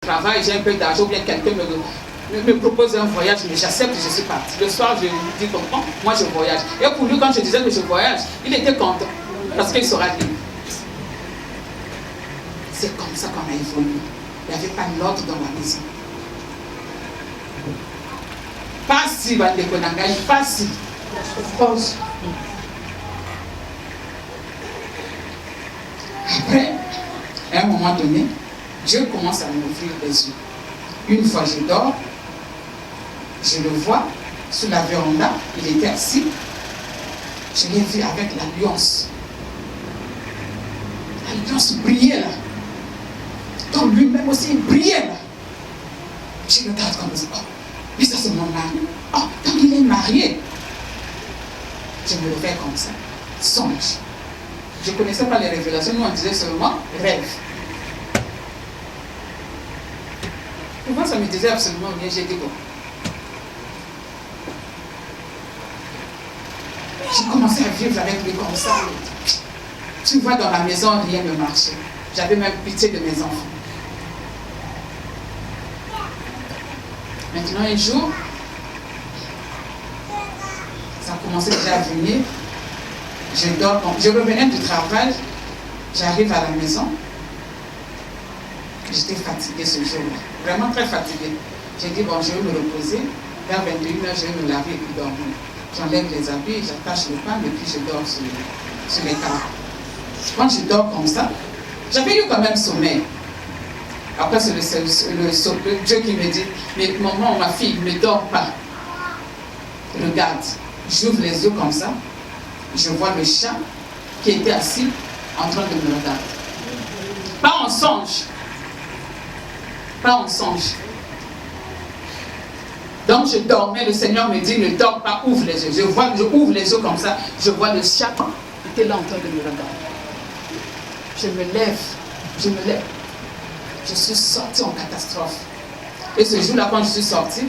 travail, j'ai un peu d'argent, ou bien quelqu'un me propose un voyage, mais j'accepte, je suis partie. Le soir, je lui dis comment, moi je voyage. Et pour lui, quand je disais que je voyage, il était content, parce qu'il sera libre. C'est comme ça qu'on a évolué. Il n'y avait pas l'ordre dans la maison. Pas si, pas si. Après, à un moment donné, Dieu commence à m'ouvrir les yeux. Une fois je dors, je le vois sur la véranda, il était assis. Je l'ai vu avec l'alliance. L'alliance brillait là. Donc lui-même aussi il brillait là. Je regarde comme ça. Oh, mais ça c'est mon mari. Oh, donc il est marié. Je me levais comme ça. Songe. Je ne connaissais pas les révélations, nous on disait seulement rêve. Et moi ça me disait absolument rien, j'ai dit bon. J'ai commencé à vivre avec lui comme ça. Tu vois, dans la maison, rien ne marchait. J'avais même pitié de mes enfants. Maintenant, un jour, ça a commencé déjà à venir. Je dors, je revenais du travail, j'arrive à la maison. J'étais fatiguée ce jour-là, vraiment très fatiguée. J'ai dit, bon, je vais me reposer. Vers 21h, je vais me laver et puis dormir. J'enlève les habits, j'attache le pain et puis je dors sur les carreaux. Quand je dors comme ça, j'avais eu quand même sommeil. Après, c'est le Dieu qui me dit, mais maman, ma fille, ne dors pas. Regarde, j'ouvre les yeux comme ça, je vois le chat qui était assis en train de me regarder. Pas en songe. Pas en songe. Donc je dormais, le Seigneur me dit, ne dors pas, ouvre les yeux. Je ouvre les yeux comme ça, je vois le chat qui était là en train de me regarder. Je me lève. Je suis sortie en catastrophe. Et ce jour-là, quand je suis sortie,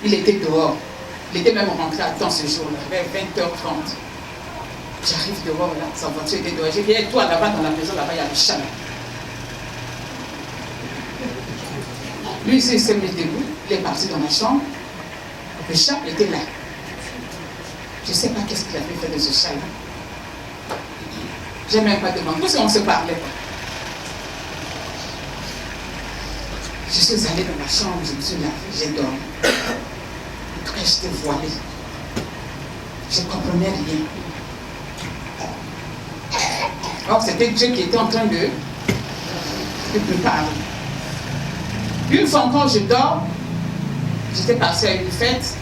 il était dehors. Il était même rentré à temps ce jour-là, vers 20h30. J'arrive dehors, là, sa voiture était dehors. J'ai dit, hey, toi là-bas dans la maison, là-bas, il y a le chat. Lui, il s'est mis debout, il est parti dans ma chambre. Le chat était là. Je ne sais pas qu'est-ce qu'il avait fait de ce chat-là. Je n'ai même pas demandé, parce qu'on ne se parlait pas. Je suis allée dans ma chambre, je me suis lavée, j'ai dormi. Après, j'étais voilée. Je ne comprenais rien. Or, c'était Dieu qui était en train de préparer. Une fois quand je dors, j'étais partie à une fête.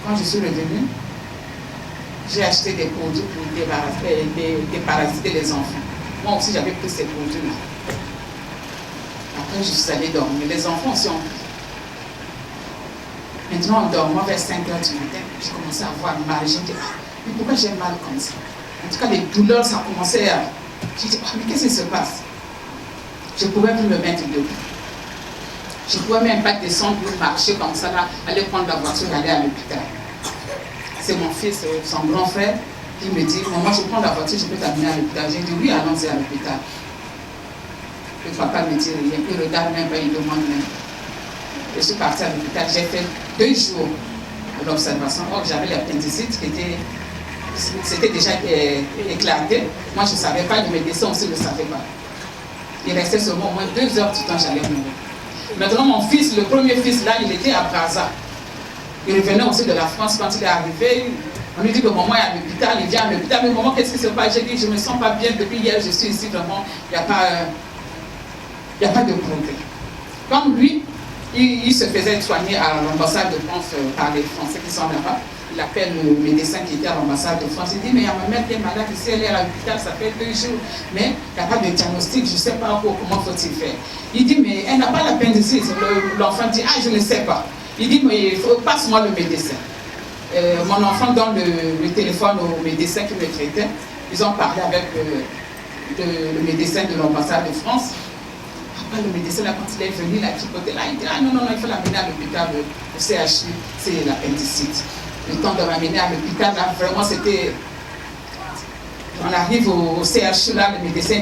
Quand je suis revenue, j'ai acheté des produits pour déparasiter les enfants. Moi aussi, j'avais pris ces produits-là. Après, je suis allée dormir. Les enfants aussi ont pris. Maintenant, en dormant vers 5h du matin, j'ai commencé à avoir mal. J'ai dit, mais pourquoi j'ai mal comme ça? En tout cas, les douleurs, ça commençait à... J'ai dit, mais qu'est-ce qui se passe? Je ne pouvais plus me mettre debout. Je ne pouvais même pas descendre pour marcher comme ça, là, aller prendre la voiture et aller à l'hôpital. C'est mon fils, son grand frère, qui me dit, maman, je prends la voiture, je peux t'amener à l'hôpital. J'ai dit, oui, allons-y à l'hôpital. Le papa me dit rien, il regarde même pas, il demande même. Je suis partie à l'hôpital, j'ai fait 2 jours à l'observation. Or, j'avais l'appendicite qui c'était déjà éclaté. Moi, je ne savais pas, le médecin aussi ne le savait pas. Il restait seulement au moins 2 heures du temps, j'allais mourir. Maintenant, mon fils, le premier fils, là, il était à Brazza. Il revenait aussi de la France. Quand il est arrivé, on lui dit que maman est à l'hôpital, il vient à l'hôpital. Mais maman, qu'est-ce qui se passe? J'ai dit, je ne me sens pas bien. Depuis hier, je suis ici, vraiment, il n'y a pas de progrès. Comme lui, il se faisait soigner à l'ambassade de France par les Français qui sont là-bas. Il appelle le médecin qui était à l'ambassade de France. Il dit, mais il y a ma mère qui est malade ici, elle est à l'hôpital, ça fait 2 jours. Mais il n'y a pas de diagnostic, je ne sais pas comment faut-il faire. Il dit, mais elle n'a pas l'appendicite. L'enfant dit, ah, je ne sais pas. Il dit, mais passe-moi le médecin. Mon enfant donne le téléphone au médecin qui me traitait. Ils ont parlé avec le médecin de l'ambassade de France. Après, le médecin, là, quand il est venu, il a tripoté là, il dit, ah non, il faut l'amener à l'hôpital, le CHU, c'est l'appendicite. Le temps de m'amener à l'hôpital, là, vraiment, c'était... On arrive au CHU, là, le médecin